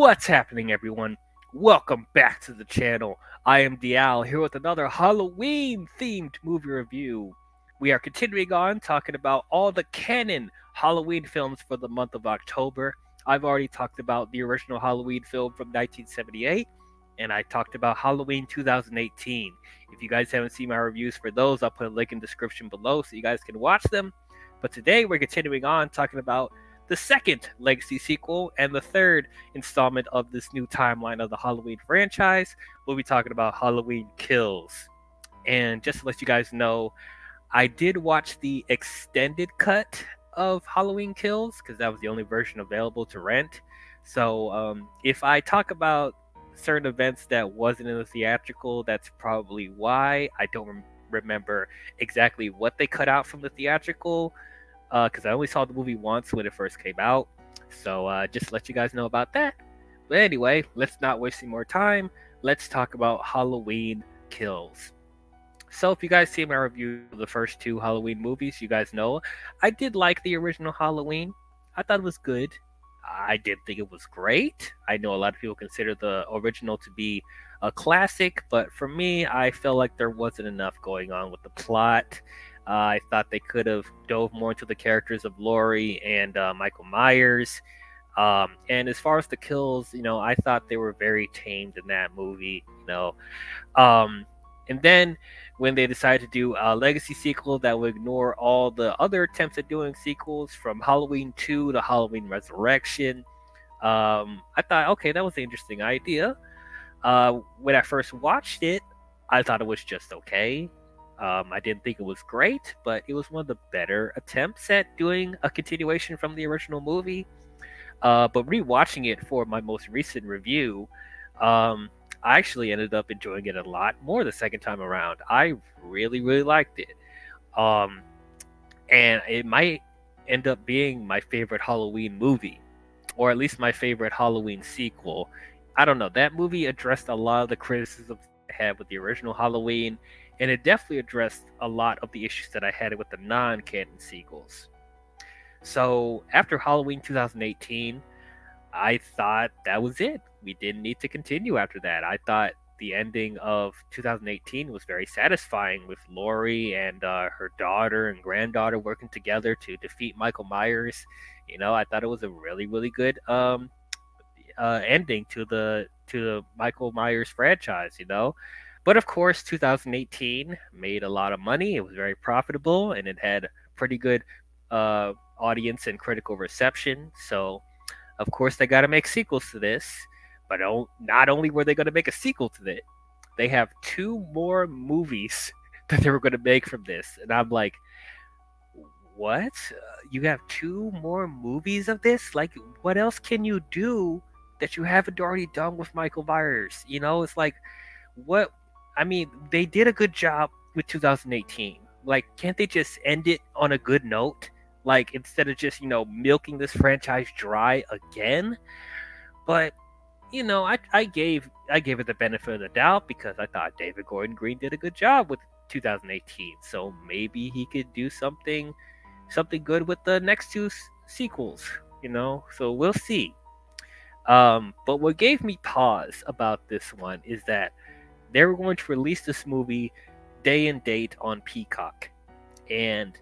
What's happening, everyone? Welcome back to the channel. I am Dial here with another Halloween themed movie review. We are continuing on talking about all the canon Halloween films for the month of October. I've already talked about the original Halloween film from 1978, and I talked about Halloween 2018. If you guys haven't seen my reviews for those, I'll put a link in the description below so you guys can watch them. But today we're continuing on talking about the second Legacy sequel and the third installment of this new timeline of the Halloween franchise. We'll be talking about Halloween Kills. And just to let you guys know, I did watch the extended cut of Halloween Kills because that was the only version available to rent. So if I talk about certain events that wasn't in the theatrical, that's probably why. I don't remember exactly what they cut out from the theatrical because I only saw the movie once when it first came out. So just to let you guys know about that. But anyway, let's not waste any more time. Let's talk about Halloween Kills. So if you guys see my review of the first two Halloween movies, you guys know I did like the original Halloween. I thought it was good. I didn't think it was great. I know a lot of people consider the original to be a classic, but for me, I felt like there wasn't enough going on with the plot. I thought they could have dove more into the characters of Laurie and Michael Myers. And as far as the kills, I thought they were very tamed in that movie. And then when they decided to do a legacy sequel that would ignore all the other attempts at doing sequels from Halloween 2 to Halloween Resurrection, I thought, okay, that was an interesting idea. When I first watched it, I thought it was just okay. I didn't think it was great, but it was one of the better attempts at doing a continuation from the original movie. But rewatching it for my most recent review, I actually ended up enjoying it a lot more the second time around. I really, really liked it. And it might end up being my favorite Halloween movie, or at least my favorite Halloween sequel. I don't know. That movie addressed a lot of the criticisms I had with the original Halloween, and it definitely addressed a lot of the issues that I had with the non-canon sequels. So after Halloween 2018, I thought that was it. We didn't need to continue after that. I thought the ending of 2018 was very satisfying with Laurie and her daughter and granddaughter working together to defeat Michael Myers. I thought it was a really, really good ending to the Michael Myers franchise. But of course, 2018 made a lot of money. It was very profitable, and it had pretty good audience and critical reception. So, of course, they got to make sequels to this. But not only were they going to make a sequel to it, they have two more movies that they were going to make from this. And I'm like, what? You have two more movies of this? Like, what else can you do that you haven't already done with Michael Myers? It's like, what? I mean, they did a good job with 2018. Like, can't they just end it on a good note? Like, instead of just, milking this franchise dry again? But, I gave it the benefit of the doubt because I thought David Gordon Green did a good job with 2018. So maybe he could do something good with the next two sequels, So we'll see. But what gave me pause about this one is that they were going to release this movie day and date on Peacock. And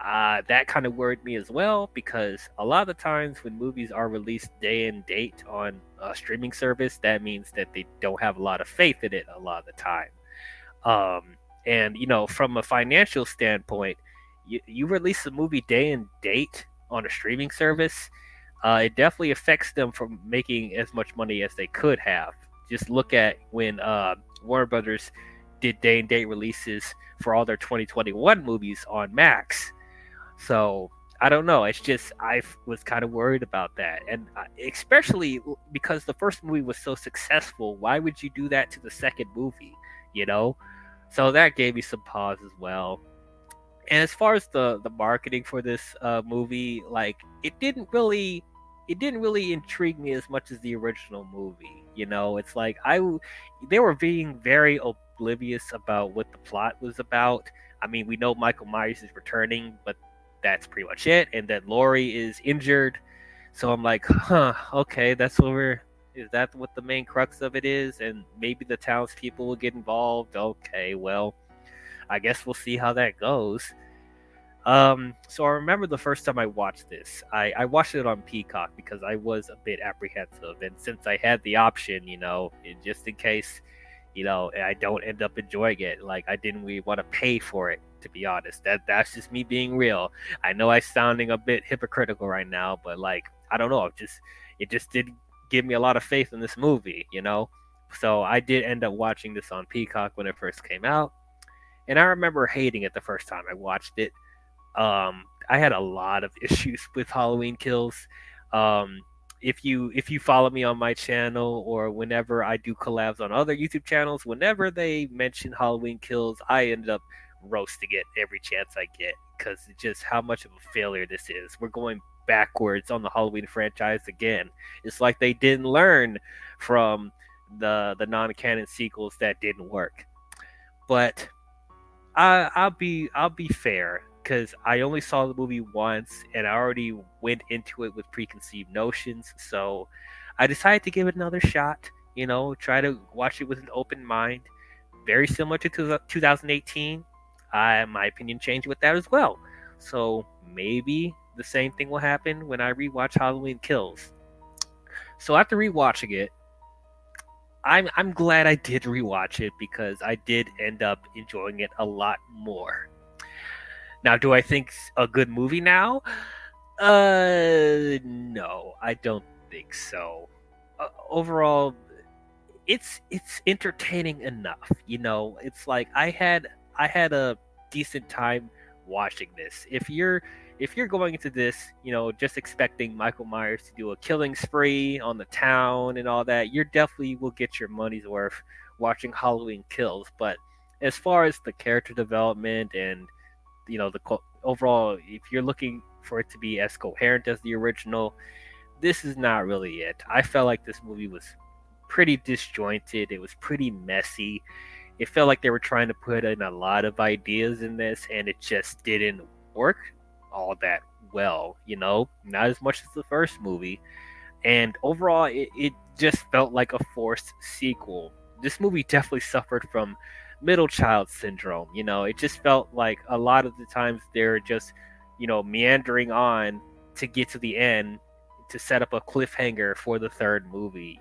that kind of worried me as well because a lot of the times when movies are released day and date on a streaming service, that means that they don't have a lot of faith in it a lot of the time. And, from a financial standpoint, you release a movie day and date on a streaming service, it definitely affects them from making as much money as they could have. Just look at when Warner Brothers did day and date releases for all their 2021 movies on Max. So I don't know. It's just I was kind of worried about that, and especially because the first movie was so successful. Why would you do that to the second movie? So that gave me some pause as well. And as far as the marketing for this movie, like it didn't really intrigue me as much as the original movie. It's like they were being very oblivious about what the plot was about. I mean, we know Michael Myers is returning, but that's pretty much it. And then Laurie is injured, so I'm like, okay, that's what Is that what the main crux of it is? And maybe the townspeople will get involved. Okay, well, I guess we'll see how that goes. So I remember the first time I watched this. I watched it on Peacock because I was a bit apprehensive, and since I had the option, just in case, I don't end up enjoying it, like I didn't really want to pay for it. To be honest, that's just me being real. I know I'm sounding a bit hypocritical right now, but like I don't know, it just did give me a lot of faith in this movie. So I did end up watching this on Peacock when it first came out, and I remember hating it the first time I watched it. I had a lot of issues with Halloween Kills. Um, if you follow me on my channel or whenever I do collabs on other YouTube channels, whenever they mention Halloween Kills, I end up roasting it every chance I get because it's just how much of a failure this is. We're going backwards on the Halloween franchise again. It's like they didn't learn from the non-canon sequels that didn't work. But I'll be fair because I only saw the movie once and I already went into it with preconceived notions. So I decided to give it another shot. Try to watch it with an open mind. Very similar to 2018. My opinion changed with that as well. So maybe the same thing will happen when I rewatch Halloween Kills. So after rewatching it, I'm glad I did rewatch it because I did end up enjoying it a lot more. Now, do I think a good movie now? No, I don't think so. Overall, it's entertaining enough. It's like I had a decent time watching this. If you're going into this, just expecting Michael Myers to do a killing spree on the town and all that, you definitely will get your money's worth watching Halloween Kills. But as far as the character development and overall, if you're looking for it to be as coherent as the original, this is not really it. I felt like this movie was pretty disjointed. It was pretty messy. It felt like they were trying to put in a lot of ideas in this, and it just didn't work all that well. Not as much as the first movie. And overall, it just felt like a forced sequel. This movie definitely suffered from middle child syndrome. It just felt like a lot of the times they're just, meandering on to get to the end to set up a cliffhanger for the third movie,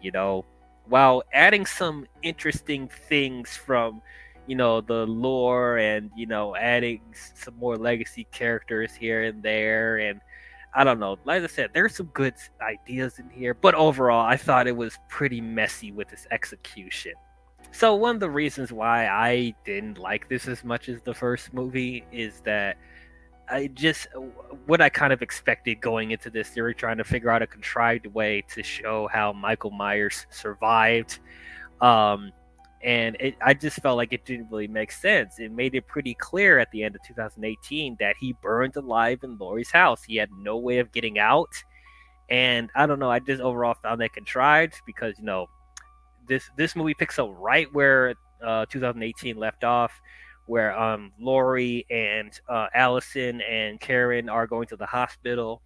while adding some interesting things from, the lore and, adding some more legacy characters here and there. And I don't know. Like I said, there's some good ideas in here, but overall, I thought it was pretty messy with its execution. So one of the reasons why I didn't like this as much as the first movie is that I just what I kind of expected going into this. They were trying to figure out a contrived way to show how Michael Myers survived, um, and I just felt like it didn't really make sense. It made it pretty clear at the end of 2018 that he burned alive in Laurie's house. He had no way of getting out, and I don't know. I just overall found that contrived because this movie picks up right where 2018 left off, where Laurie and Allison and Karen are going to the hospital,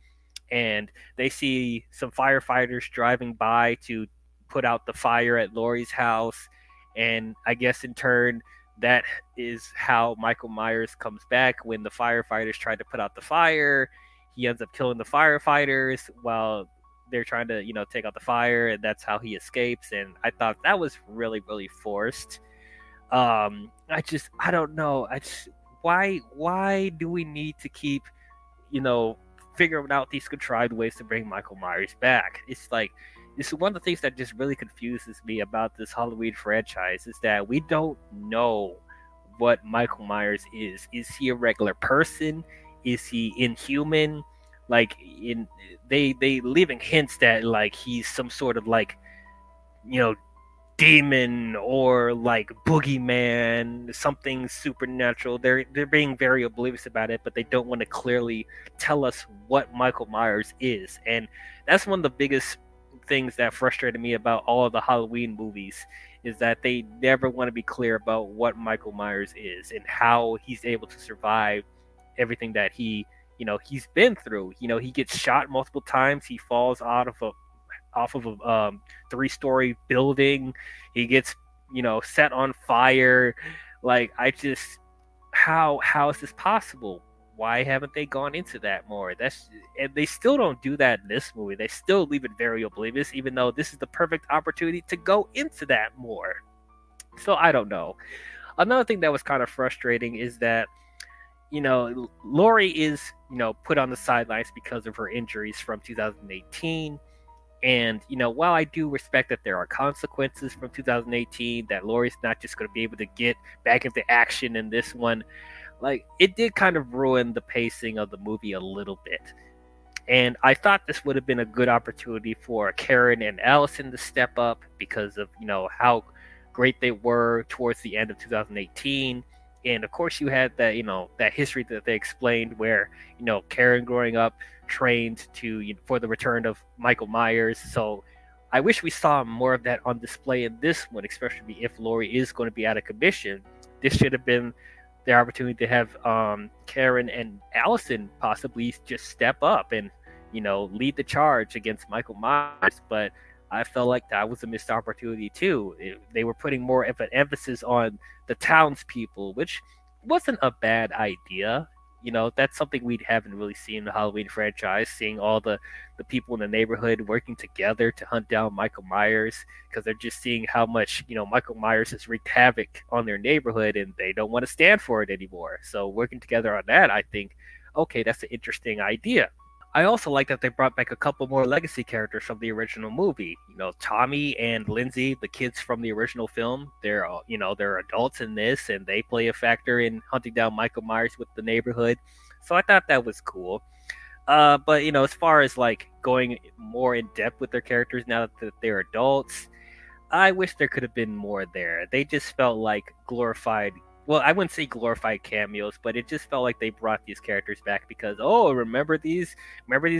and they see some firefighters driving by to put out the fire at Laurie's house, and I guess in turn that is how Michael Myers comes back when the firefighters try to put out the fire. He ends up killing the firefighters while they're trying to take out the fire, and that's how he escapes. And I thought that was really really forced. I don't know. Why do we need to keep you know figuring out these contrived ways to bring Michael Myers back? It's like this is one of the things that just really confuses me about this Halloween franchise is that we don't know what Michael Myers is. Is he a regular person? Is he inhuman? Like in they leaving hints that like he's some sort of like you know demon or like boogeyman, something supernatural. They're being very oblivious about it, but they don't want to clearly tell us what Michael Myers is. And that's one of the biggest things that frustrated me about all of the Halloween movies is that they never want to be clear about what Michael Myers is and how he's able to survive everything that he's been through. He gets shot multiple times. He falls off of a 3-story building. He gets set on fire. Like I just how is this possible? Why haven't they gone into that more? That's and they still don't do that in this movie. They still leave it very oblivious, even though this is the perfect opportunity to go into that more. So I don't know. Another thing that was kind of frustrating is that Lori is put on the sidelines because of her injuries from 2018. And while I do respect that there are consequences from 2018, that Lori's not just going to be able to get back into action in this one, like it did kind of ruin the pacing of the movie a little bit. And I thought this would have been a good opportunity for Karen and Allison to step up because of how great they were towards the end of 2018. And of course, you had that that history that they explained where Karen growing up trained to for the return of Michael Myers. So I wish we saw more of that on display in this one, especially if Laurie is going to be out of commission. This should have been the opportunity to have Karen and Allison possibly just step up and lead the charge against Michael Myers. But I felt like that was a missed opportunity too. They were putting more of an emphasis on the townspeople, which wasn't a bad idea. That's something we haven't really seen in the Halloween franchise, seeing all the people in the neighborhood working together to hunt down Michael Myers because they're just seeing how much, Michael Myers has wreaked havoc on their neighborhood and they don't want to stand for it anymore. So working together on that, I think, okay, that's an interesting idea. I also like that they brought back a couple more legacy characters from the original movie. Tommy and Lindsay, the kids from the original film, they're adults in this, and they play a factor in hunting down Michael Myers with the neighborhood. So I thought that was cool. But as far as like going more in depth with their characters now that they're adults, I wish there could have been more there. They just felt like glorified. Well, I wouldn't say glorified cameos, but it just felt like they brought these characters back because remember these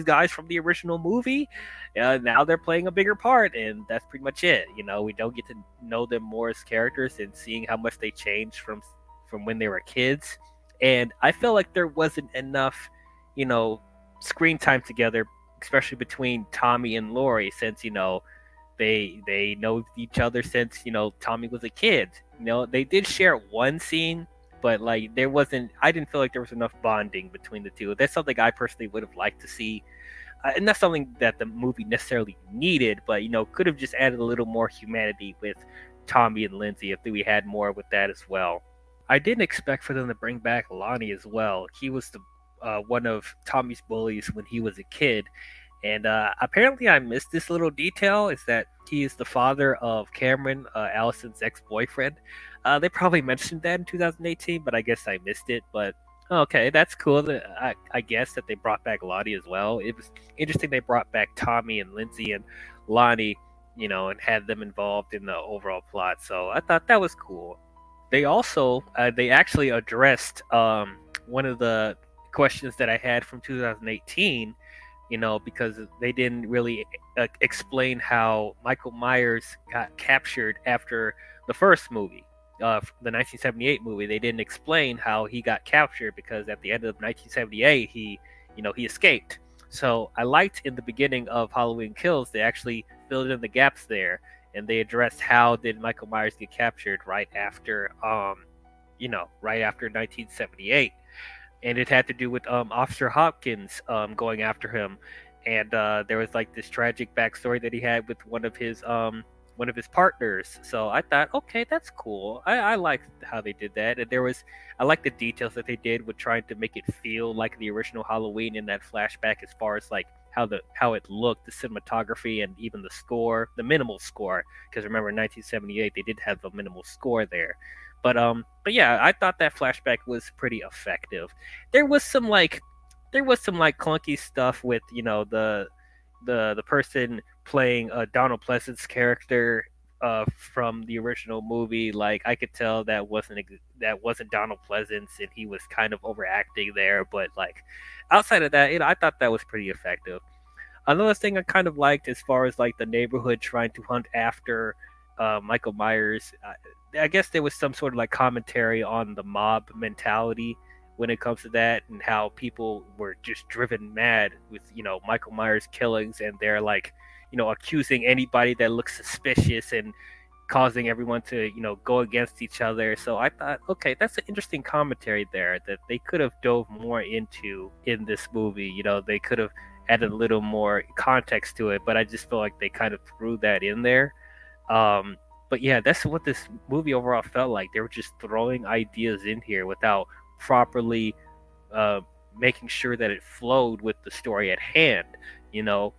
guys from the original movie? Now they're playing a bigger part, and that's pretty much it. We don't get to know them more as characters and seeing how much they changed from when they were kids. And I felt like there wasn't enough, screen time together, especially between Tommy and Laurie, since they know each other since Tommy was a kid. They did share one scene, but like there wasn't. I didn't feel like there was enough bonding between the two. That's something I personally would have liked to see, and that's something that the movie necessarily needed. But could have just added a little more humanity with Tommy and Lindsay if we had more with that as well. I didn't expect for them to bring back Lonnie as well. He was the one of Tommy's bullies when he was a kid, and apparently, I missed this little detail: is that he is the father of Cameron, Allison's ex-boyfriend. They probably mentioned that in 2018, but I guess I missed it. But okay, that's cool. I guess that they brought back Lonnie as well. It was interesting they brought back Tommy and Lindsay and Lonnie, and had them involved in the overall plot. So I thought that was cool. They actually addressed one of the questions that I had from 2018, because they didn't really explain how Michael Myers got captured after the first movie, the 1978 movie. They didn't explain how he got captured because at the end of 1978, he escaped. So I liked in the beginning of Halloween Kills, they actually filled in the gaps there, and they addressed how did Michael Myers get captured right after, right after 1978, and it had to do with Officer Hopkins going after him, and there was like this tragic backstory that he had with one of his partners. So I thought, okay, that's cool. I liked how they did that, and I like the details that they did with trying to make it feel like the original Halloween in that flashback, as far as like how it looked, the cinematography, and even the score, the minimal score. Because remember, in 1978, they did have a minimal score there. But yeah, I thought that flashback was pretty effective. There was some like, clunky stuff with the person playing Donald Pleasant's character from the original movie. Like I could tell that wasn't Donald Pleasance, and he was kind of overacting there. But like outside of that, I thought that was pretty effective. Another thing I kind of liked, as far as like the neighborhood trying to hunt after Michael Myers, I guess there was some sort of like commentary on the mob mentality when it comes to that, and how people were just driven mad with Michael Myers killings, and they're like accusing anybody that looks suspicious and causing everyone to go against each other. So I thought, okay, that's an interesting commentary there that they could have dove more into in this movie. They could have added a little more context to it, but I just feel like they kind of threw that in there. um, but yeah, that's what this movie overall felt like. They were just throwing ideas in here without properly uh, making sure that it flowed with the story at hand, you know.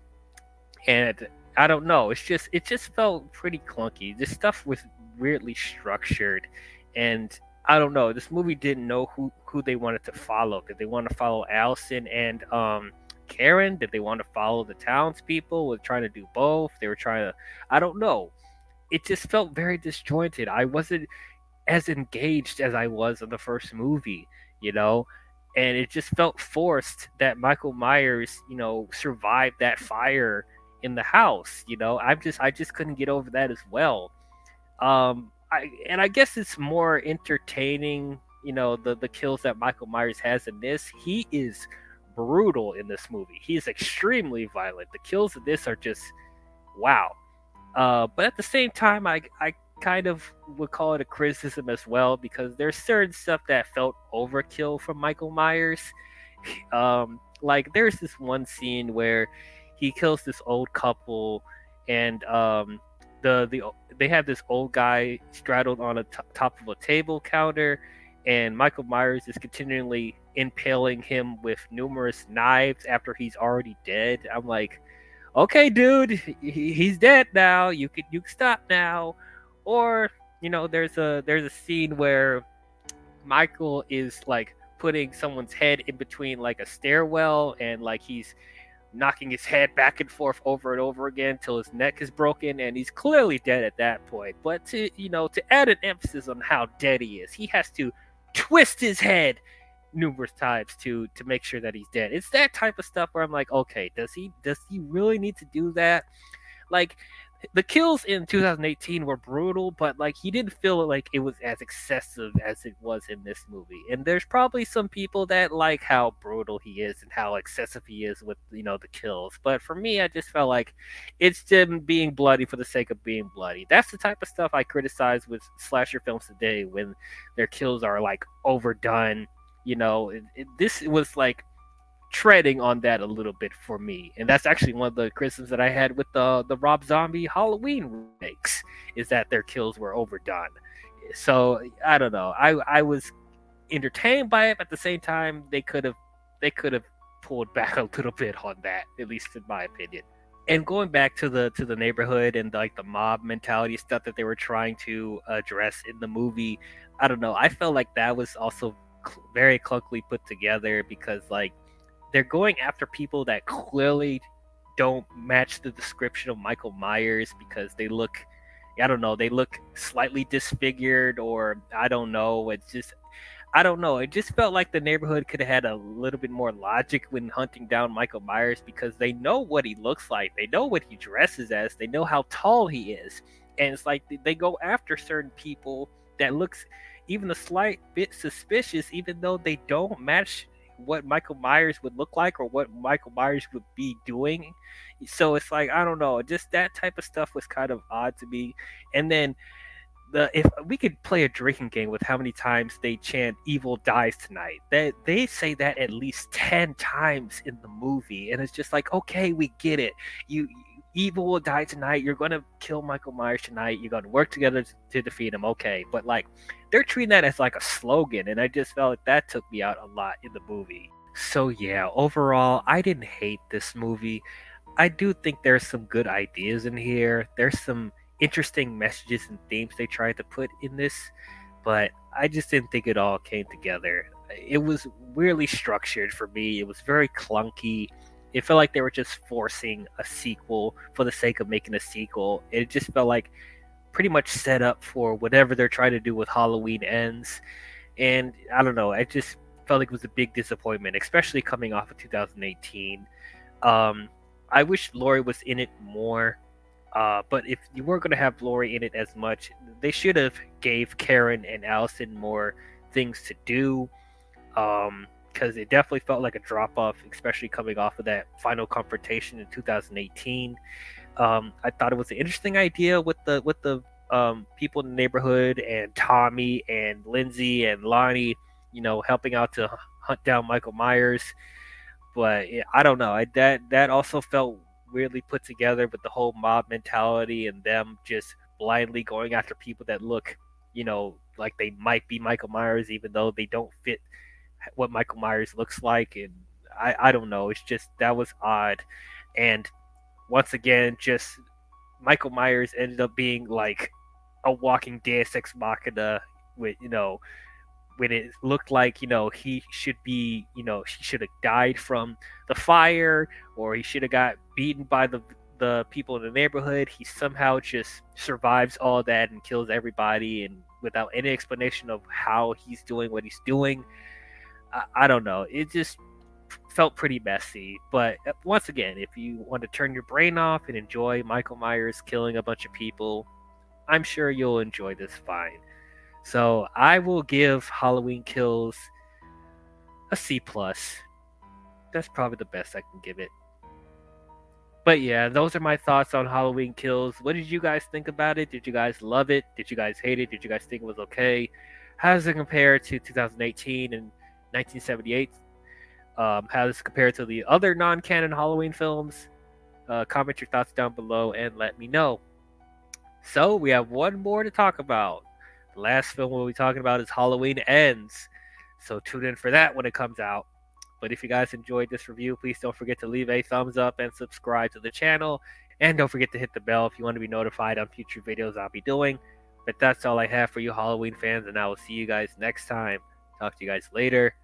And I don't know, it just felt pretty clunky. This stuff was weirdly structured, and I don't know. This movie didn't know who they wanted to follow. Did they want to follow Allison and Karen? Did they want to follow the townspeople? Was trying to do both? They were trying to. I don't know. It just felt very disjointed. I wasn't as engaged as I was in the first movie, you know? And it just felt forced that Michael Myers, survived that fire in the house, I just couldn't get over that as well. I guess it's more entertaining, the kills that Michael Myers has in this. He is brutal in this movie. He is extremely violent. The kills in this are just wow. But at the same time, I kind of would call it a criticism as well because there's certain stuff that felt overkill from Michael Myers. Like there's this one scene where he kills this old couple, and they have this old guy straddled on a top of a table counter, and Michael Myers is continually impaling him with numerous knives after he's already dead. I'm like, okay, dude, he's dead now. You can stop now. Or there's a scene where Michael is like putting someone's head in between like a stairwell, and like he's knocking his head back and forth over and over again till his neck is broken, and he's clearly dead at that point. But to add an emphasis on how dead he is, he has to twist his head numerous times to make sure that he's dead. It's that type of stuff where I'm like, okay, does he really need to do that? Like the kills in 2018 were brutal, but like he didn't feel like it was as excessive as it was in this movie. And there's probably some people that like how brutal he is and how excessive he is with the kills. But for me, I just felt like it's them being bloody for the sake of being bloody. That's the type of stuff I criticize with slasher films today when their kills are like overdone. This was like treading on that a little bit for me, and that's actually one of the criticisms that I had with the Rob Zombie Halloween remakes, is that their kills were overdone. So I don't know. I was entertained by it, but at the same time they could have pulled back a little bit on that, at least in my opinion. And going back to the neighborhood and like the mob mentality stuff that they were trying to address in the movie, I don't know. I felt like that was also very clunkily put together because like they're going after people that clearly don't match the description of Michael Myers because they look, I don't know, they look slightly disfigured, or I don't know. It's just, I don't know. It just felt like the neighborhood could have had a little bit more logic when hunting down Michael Myers because they know what he looks like. They know what he dresses as. They know how tall he is. And it's like they go after certain people that looks even a slight bit suspicious, even though they don't match what Michael Myers would look like or what Michael Myers would be doing. So it's like, I don't know, just that type of stuff was kind of odd to me. And then if we could play a drinking game with how many times they chant "Evil dies tonight," that they say that at least 10 times in the movie, and it's just like, okay, we get it. Evil will die tonight. You're gonna kill Michael Myers tonight. You're gonna work together to defeat him. Okay, but like they're treating that as like a slogan, and I just felt like that took me out a lot in the movie. So yeah, overall, I didn't hate this movie. I do think there's some good ideas in here. There's some interesting messages and themes they tried to put in this, but I just didn't think it all came together. It was weirdly structured for me. It was very clunky. It felt like they were just forcing a sequel for the sake of making a sequel. It just felt like pretty much set up for whatever they're trying to do with Halloween Ends. And I don't know, I just felt like it was a big disappointment, especially coming off of 2018. Um, I wish Laurie was in it more. But if you weren't going to have Laurie in it as much, they should have gave Karen and Allison more things to do. Because it definitely felt like a drop off, especially coming off of that final confrontation in 2018. I thought it was an interesting idea with the people in the neighborhood and Tommy and Lindsay and Lonnie, helping out to hunt down Michael Myers. But yeah, I don't know. That also felt weirdly put together with the whole mob mentality and them just blindly going after people that look, like they might be Michael Myers, even though they don't fit what Michael Myers looks like. And I don't know. It's just that was odd. And once again, just Michael Myers ended up being like a walking Deus Ex Machina with, when it looked like, he should be, he should have died from the fire, or he should have got beaten by the people in the neighborhood. He somehow just survives all that and kills everybody, and without any explanation of how he's doing what he's doing. I don't know. It just felt pretty messy. But once again, if you want to turn your brain off and enjoy Michael Myers killing a bunch of people, I'm sure you'll enjoy this fine. So I will give Halloween Kills a C plus. That's probably the best I can give it. But yeah, those are my thoughts on Halloween Kills. What did you guys think about it? Did you guys love it? Did you guys hate it? Did you guys think it was okay? How does it compare to 2018 and 1978? How does it compare to the other non-canon Halloween films? Comment your thoughts down below and let me know. So we have one more to talk about. The last film we'll be talking about is Halloween Ends. So tune in for that when it comes out. But if you guys enjoyed this review, please don't forget to leave a thumbs up and subscribe to the channel. And don't forget to hit the bell if you want to be notified on future videos I'll be doing. But that's all I have for you Halloween fans, and I will see you guys next time. Talk to you guys later.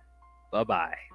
Bye-bye.